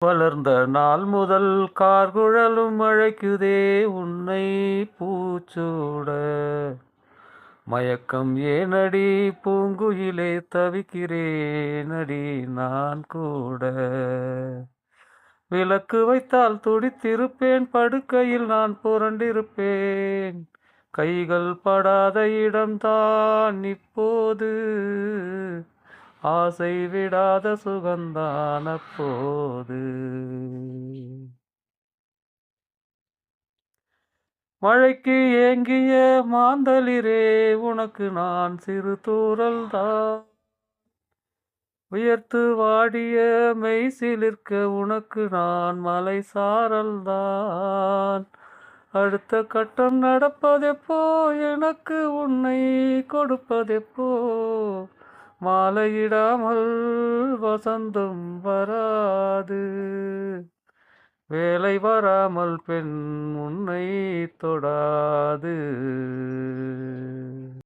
வளர்ந்த நாள் முதல் கார்குழலும் அழைக்குதே உன்னை பூச்சூட. மயக்கம் ஏனடி பூங்குயிலே தவிக்கிறேனடி நான் கூட. விளக்கு வைத்தால் துடித்திருப்பேன், படுக்கையில் நான் புரண்டிருப்பேன். கைகள் படாத இடம்தான் இப்போது, ஆசை விடாத சுகந்தான் அப்போது. மழைக்கு ஏங்கிய மாந்தளிரே, உனக்கு நான் சிறு தூறல்தான். உயர்த்து வாடிய மெய்சிலிர்க்க உனக்கு நான் மலை சாரல்தான். அடுத்த கட்டம் நடப்பதெப்போ, எனக்கு உன்னை கொடுப்பதெப்போ. மாலையிடாமல் வசந்தம் வராது, வேலை வராமல் பெண் உன்னை தொடாது.